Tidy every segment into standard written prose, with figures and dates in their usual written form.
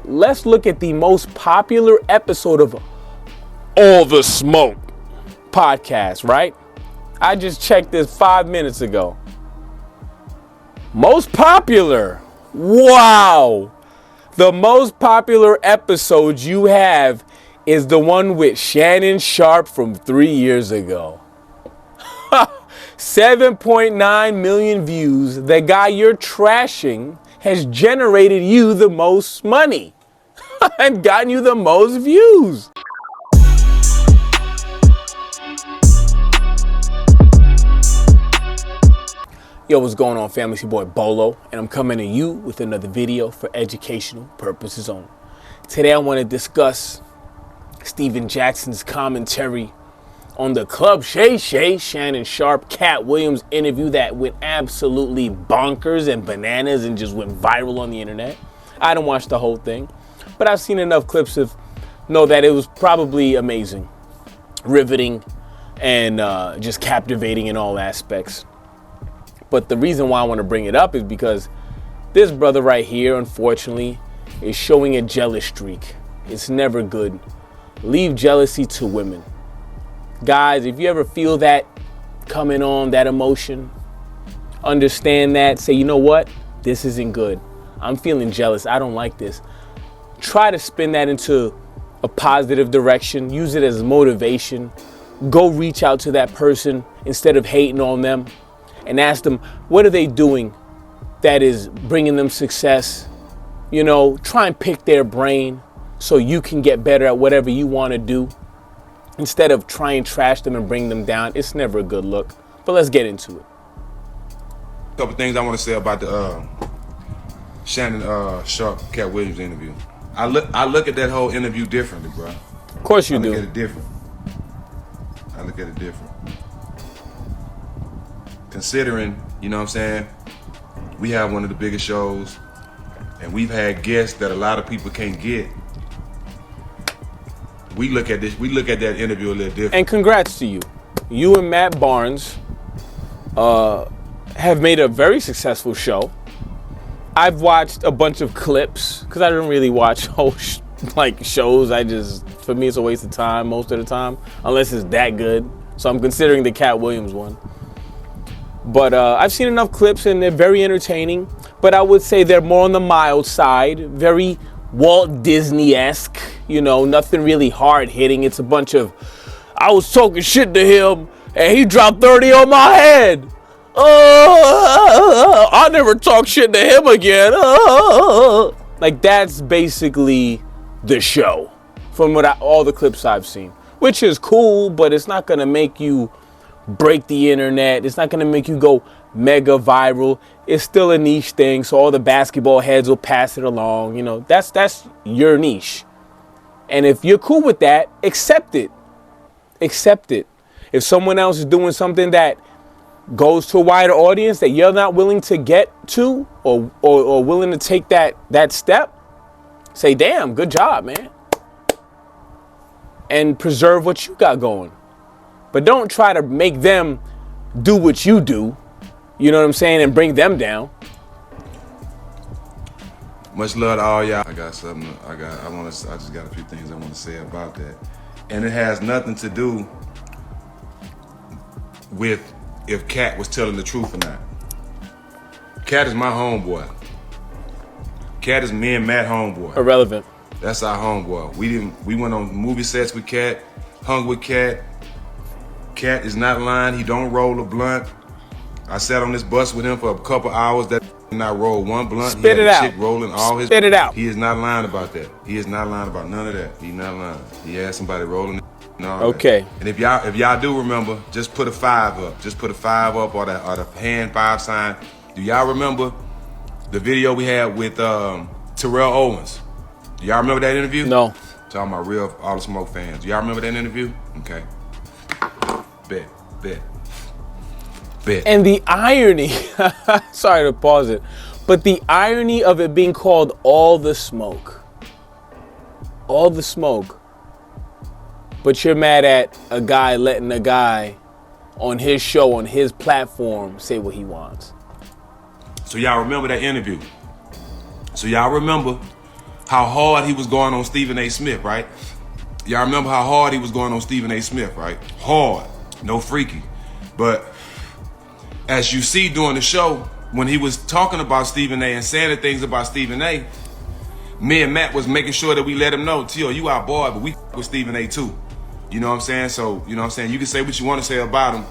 Let's look at the most popular episode of All the Smoke podcast, right? I just checked this 5 minutes ago. Most popular. Wow. The most popular episode you have is the one with Shannon Sharp from 3 years ago. 7.9 million views. The guy you're trashing has generated you the most money and gotten you the most views. Yo, what's going on, family? It's your boy Bolo, and I'm coming to you with another video for educational purposes only. Today I want to discuss Steven Jackson's commentary on the Club Shay Shay, Shannon Sharp, Cat Williams interview that went absolutely bonkers and bananas and just went viral on the internet. I didn't watch the whole thing, but I've seen enough clips to know that it was probably amazing, riveting, and just captivating in all aspects. But the reason why I want to bring it up is because this brother right here, unfortunately, is showing a jealous streak. It's never good. Leave jealousy to women. Guys, if you ever feel that coming on, that emotion, understand that. Say, you know what? This isn't good. I'm feeling jealous. I don't like this. Try to spin that into a positive direction. Use it as motivation. Go reach out to that person instead of hating on them. And ask them, what are they doing that is bringing them success? You know, try and pick their brain so you can get better at whatever you want to do. Instead of trying to trash them and bring them down. It's never a good look. But let's get into it. A couple things I want to say about the Shannon Sharp, Cat Williams interview. I look at that whole interview differently, bro. Of course you do. I look at it different. Considering, you know what I'm saying, we have one of the biggest shows, and we've had guests that a lot of people can't get. We look at that interview a little different. And congrats to you. You and Matt Barnes have made a very successful show. I've watched a bunch of clips because I don't really watch whole shows. For me, it's a waste of time most of the time, unless it's that good. So I'm considering the Cat Williams one. But I've seen enough clips and they're very entertaining. But I would say they're more on the mild side, very Walt Disney-esque, you know, nothing really hard hitting. It's a bunch of, I was talking shit to him and he dropped 30 on my head. I'll never talk shit to him again. Like, that's basically the show from all the clips I've seen, which is cool, but it's not going to make you break the internet. It's not going to make you go mega viral. It's still a niche thing, so all the basketball heads will pass it along. You know, that's your niche. And if you're cool with that, accept it. Accept it. If someone else is doing something that goes to a wider audience that you're not willing to get to or willing to take that step, say, damn, good job, man. And preserve what you got going. But don't try to make them do what you do, you know what I'm saying, and bring them down. Much love to all y'all. I just got a few things I want to say about that. And it has nothing to do with if Cat was telling the truth or not. Cat is my homeboy. Cat is me and Matt homeboy. Irrelevant. That's our homeboy. We went on movie sets with Cat, hung with Cat. Cat is not lying. He don't roll a blunt. I sat on this bus with him for a couple hours. That did not roll one blunt. Spit it out. Chick rolling all his. Spit it out. He is not lying about that. He is not lying about none of that. He's not lying. He had somebody rolling. Okay. That. And if y'all do remember, just put a 5 up. Just put a 5 up or the hand 5 sign. Do y'all remember the video we had with Terrell Owens? Do y'all remember that interview? No. Talking about real All the Smoke fans. Do y'all remember that interview? Okay. Bet. And the irony, sorry to pause it, but the irony of it being called All the Smoke. All the Smoke. But you're mad at a guy letting a guy on his show, on his platform, say what he wants. So y'all remember that interview. So y'all remember how hard he was going on Stephen A. Smith, right? Y'all remember how hard he was going on Stephen A. Smith, right? Hard, no freaky. But as you see during the show, when he was talking about Stephen A. and saying the things about Stephen A., me and Matt was making sure that we let him know, Tio, you our boy, but we with Stephen A. too. You know what I'm saying? So, you know what I'm saying? You can say what you want to say about him,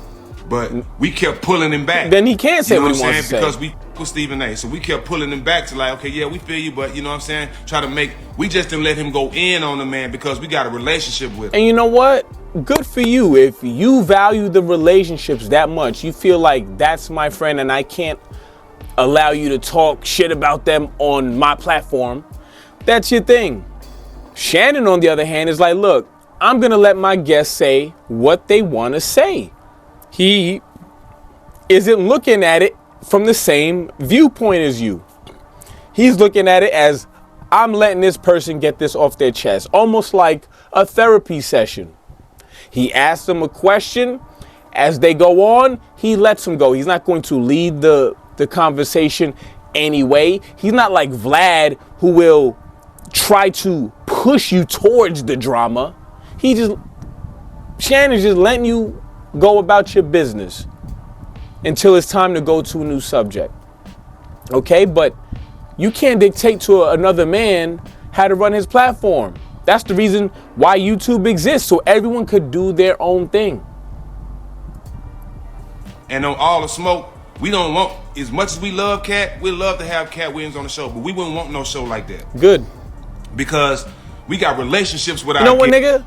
but we kept pulling him back. Then he can't say what he wants to say. Because we with Stephen A. So we kept pulling him back to like, okay, yeah, we feel you, but you know what I'm saying? We just didn't let him go in on the man because we got a relationship with him. And you know what? Good for you. If you value the relationships that much, you feel like that's my friend and I can't allow you to talk shit about them on my platform, that's your thing. Shannon, on the other hand, is like, look, I'm going to let my guests say what they want to say. He isn't looking at it from the same viewpoint as you. He's looking at it as, I'm letting this person get this off their chest, almost like a therapy session. He asks them a question. As they go on, he lets them go. He's not going to lead the conversation anyway. He's not like Vlad, who will try to push you towards the drama. Shannon's just letting you go about your business until it's time to go to a new subject. Okay, but you can't dictate to another man how to run his platform. That's the reason why YouTube exists, so everyone could do their own thing. And on all the smoke, we don't want, as much as we love Cat, we love to have Cat Williams on the show, but we wouldn't want no show like that. Good. Because we got relationships with our You know what, nigga?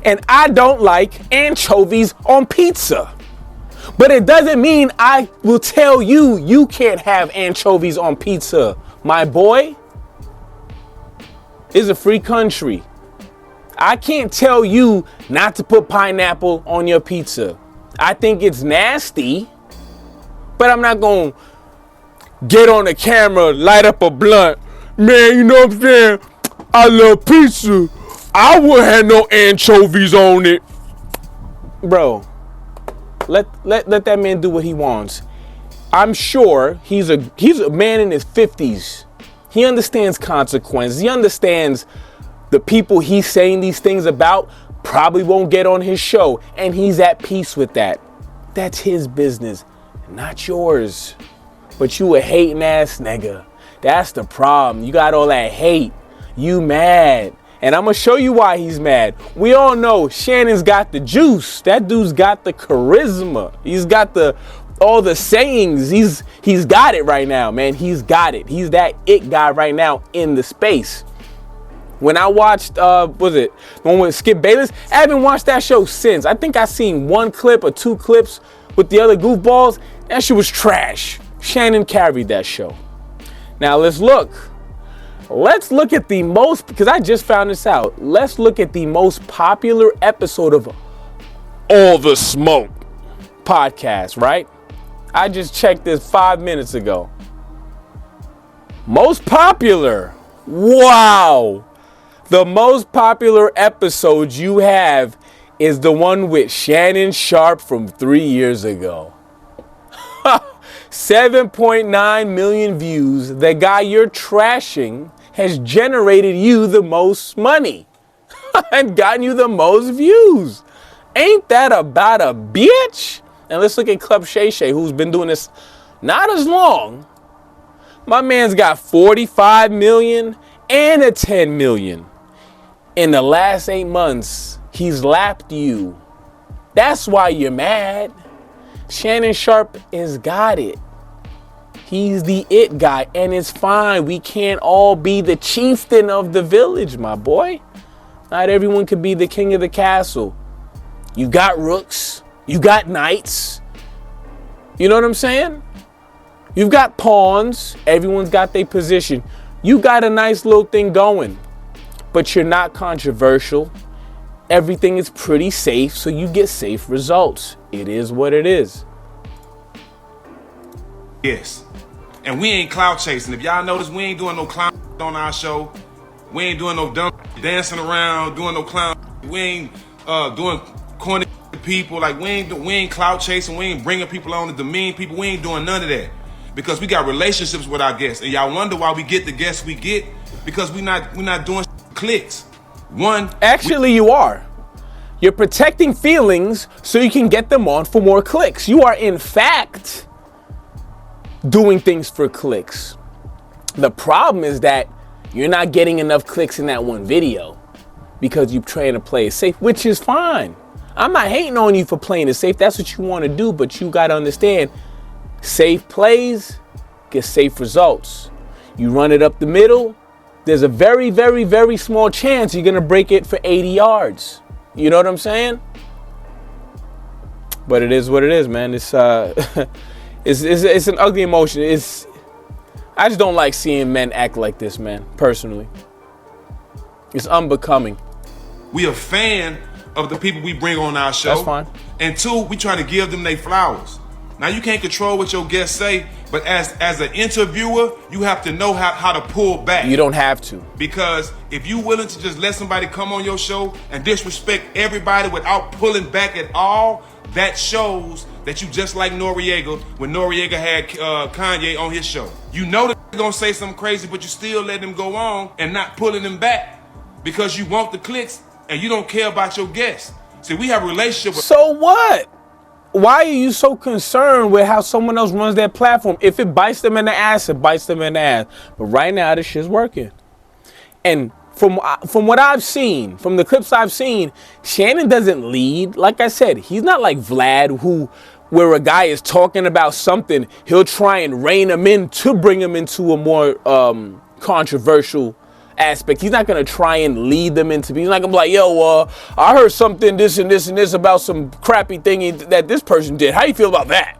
And I don't like anchovies on pizza. But it doesn't mean I will tell you you can't have anchovies on pizza, my boy. It's a free country. I can't tell you not to put pineapple on your pizza. I think it's nasty, but I'm not going to get on the camera, light up a blunt. Man, you know what I'm saying? I love pizza. I wouldn't have no anchovies on it. Bro, let that man do what he wants. I'm sure he's a man in his 50s. He understands consequences. He understands the people he's saying these things about probably won't get on his show, and he's at peace with that. That's his business, not yours. But you a hating ass nigga. That's the problem. You got all that hate. You mad. And I'm going to show you why he's mad. We all know Shannon's got the juice. That dude's got the charisma. He's got all the sayings. He's got it right now, man. He's got it. He's that it guy right now in the space. When I watched, was it the one with Skip Bayless? I haven't watched that show since. I think I seen one clip or two clips with the other goofballs. That shit was trash. Shannon carried that show. Now let's look. Let's look at the most, because I just found this out. Let's look at the most popular episode of All the Smoke podcast, right? I just checked this 5 minutes ago. Most popular. Wow. The most popular episode you have is the one with Shannon Sharp from 3 years ago. 7.9 million views. The guy you're trashing has generated you the most money and gotten you the most views. Ain't that about a bitch? And let's look at Club Shay Shay, who's been doing this not as long. My man's got 45 million and a 10 million. In the last 8 months, he's lapped you. That's why you're mad. Shannon Sharp has got it. He's the it guy, and it's fine. We can't all be the chieftain of the village, my boy. Not everyone could be the king of the castle. You got rooks. You got knights. You know what I'm saying? You've got pawns. Everyone's got their position. You got a nice little thing going, but you're not controversial. Everything is pretty safe, so you get safe results. It is what it is. Yes. And we ain't clout chasing. If y'all notice, we ain't doing no clown on our show. We ain't doing no dumb dancing around, doing no clown. We ain't doing corny people. Like we ain't clout chasing. We ain't bringing people on to demean people. We ain't doing none of that because we got relationships with our guests. And y'all wonder why we get the guests we get. because we're not doing clicks. One, actually, you are. You're protecting feelings so you can get them on for more clicks. You are, in fact, doing things for clicks. The problem is that you're not getting enough clicks in that one video because you're trying to play it safe, which is fine. I'm not hating on you for playing it safe. That's what you want to do, but you got to understand, safe plays get safe results. You run it up the middle, there's a very, very, very small chance you're going to break it for 80 yards. You know what I'm saying? But it is what it is, man. It's it's an ugly emotion. I just don't like seeing men act like this, man, personally. It's unbecoming. We a fan of the people we bring on our show. That's fine. And two, we trying to give them their flowers. Now, you can't control what your guests say, but as an interviewer, you have to know how to pull back. You don't have to. Because if you're willing to just let somebody come on your show and disrespect everybody without pulling back at all, that shows that you just like Noriega when Noriega had Kanye on his show. You know that they're going to say something crazy, but you still let them go on and not pulling them back because you want the clicks and you don't care about your guests. See, we have a relationship with... So what? Why are you so concerned with how someone else runs their platform? If it bites them in the ass, it bites them in the ass. But right now, this shit's working. And from what I've seen, from the clips I've seen, Shannon doesn't lead. Like I said, he's not like Vlad, where a guy is talking about something, he'll try and rein him in to bring him into a more controversial aspect. He's not going to try and lead them into, he's not going to be like, yo, I heard something, this and this and this about some crappy thing that this person did. How you feel about that?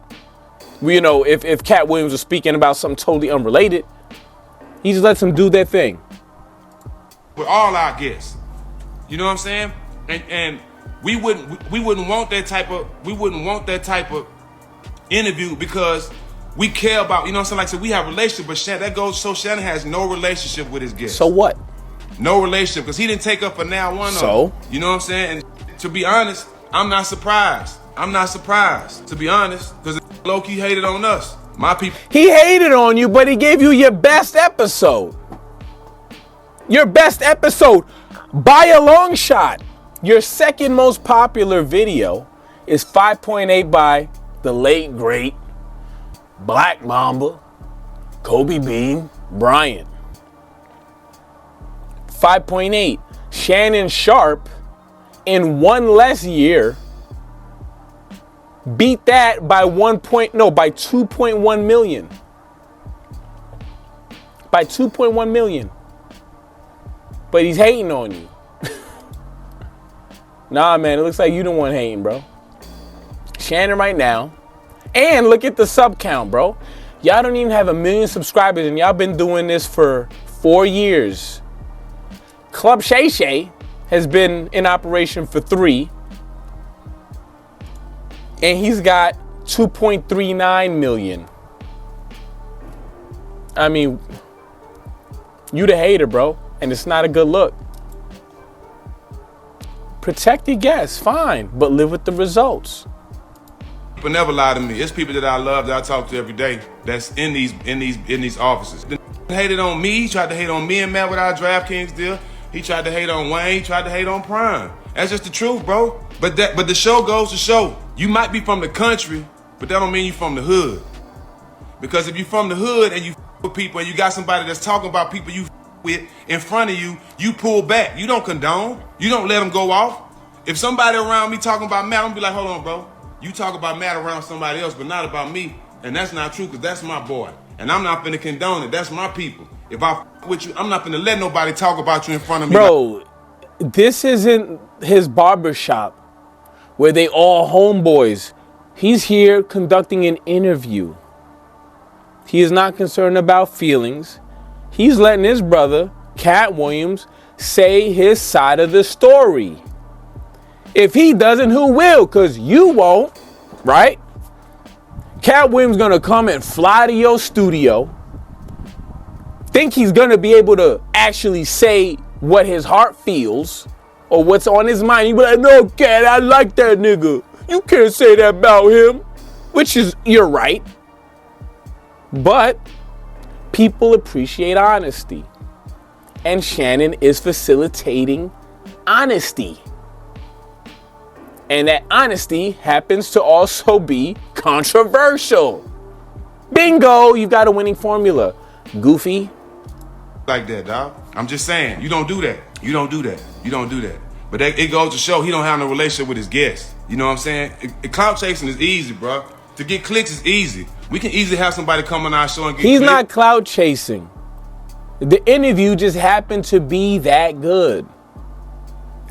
Well, you know, if Cat Williams was speaking about something totally unrelated, he just lets them do their thing. With all our guests. You know what I'm saying? And we wouldn't want that type of interview because we care about, you know what I'm saying? Like, so we have a relationship, but that goes, so Shannon has no relationship with his guests. So what? No relationship, because he didn't take up for now one so? of them. You know what I'm saying? And to be honest, I'm not surprised. I'm not surprised, to be honest, because low-key hated on us. My people. He hated on you, but he gave you your best episode. Your best episode by a long shot. Your second most popular video is 5.8 by the late, great Black Mamba, Kobe Bean Bryant. 5.8. Shannon Sharp, in one less year, beat that by by 2.1 million. By 2.1 million. But he's hating on you. Nah, man, it looks like you the one hating, bro. Shannon right now. And look at the sub count, bro. Y'all don't even have 1 million subscribers, and y'all been doing this for 4 years. Club Shay Shay has been in operation for 3. And he's got 2.39 million. I mean, you the hater, bro. And it's not a good look. Protect your guests, fine, but live with the results. People never lie to me. It's people that I love, that I talk to every day, that's in these offices. He hated on me. He tried to hate on me and Matt with our DraftKings deal. He tried to hate on Wayne. He tried to hate on Prime. That's just the truth, bro. But the show goes to show. You might be from the country, but that don't mean you from the hood. Because if you from the hood and you with people and you got somebody that's talking about people you with in front of you, you pull back. You don't condone. You don't let them go off. If somebody around me talking about Matt, I'm gonna be like, hold on, bro. You talk about Matt around somebody else, but not about me. And that's not true, because that's my boy. And I'm not finna condone it. That's my people. If I with you, I'm not finna let nobody talk about you in front of me. Bro, this isn't his barbershop where they all homeboys. He's here conducting an interview. He is not concerned about feelings. He's letting his brother, Cat Williams, say his side of the story. If he doesn't, who will? Because you won't, right? Cat Williams gonna come and fly to your studio, think he's gonna be able to actually say what his heart feels or what's on his mind. You be like, no, Cat, I like that nigga. You can't say that about him, which is, you're right. But people appreciate honesty. and Shannon is facilitating honesty. And that honesty happens to also be controversial. Bingo, you've got a winning formula. Goofy. Like that, dog. I'm just saying, you don't do that. You don't do that. You don't do that. But it goes to show he don't have no relationship with his guests. You know what I'm saying? Clout chasing is easy, bro. To get clicks is easy. We can easily have somebody come on our show and get He's clicks. not clout chasing. The interview just happened to be that good.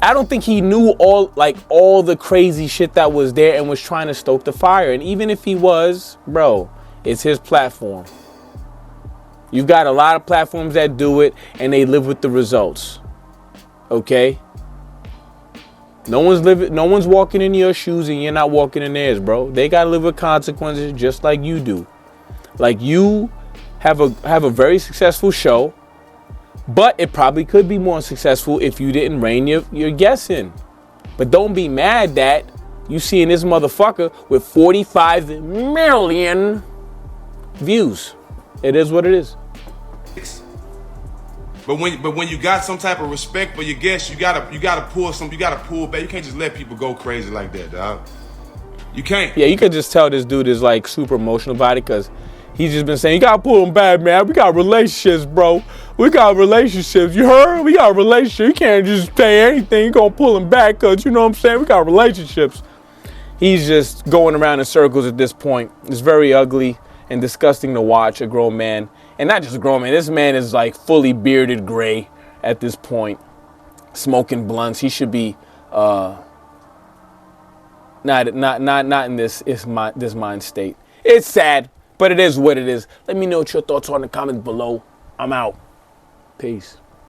I don't think he knew all the crazy shit that was there and was trying to stoke the fire. And even if he was, bro, it's his platform. You've got a lot of platforms that do it and they live with the results. Okay? No one's walking in your shoes and you're not walking in theirs, bro. They gotta live with consequences just like you do. Like, you have a very successful show, but it probably could be more successful if you didn't rein your guests in. But don't be mad that you seeing this motherfucker with 45 million views. It is what it is. But when you got some type of respect for your guests, you gotta pull back. You can't just let people go crazy like that, dog. You can't. Yeah, you could just tell this dude is like super emotional about it because he's just been saying, you gotta pull them back, man. We got relationships, bro. We got relationships. You heard? We got relationships. You can't just say anything. You gonna pull them back because, you know what I'm saying? We got relationships. He's just going around in circles at this point. It's very ugly and disgusting to watch a grown man. And not just a grown man. This man is like fully bearded gray at this point, smoking blunts. He should be not in this mind state. It's sad, but it is what it is. Let me know what your thoughts are in the comments below. I'm out. Peace.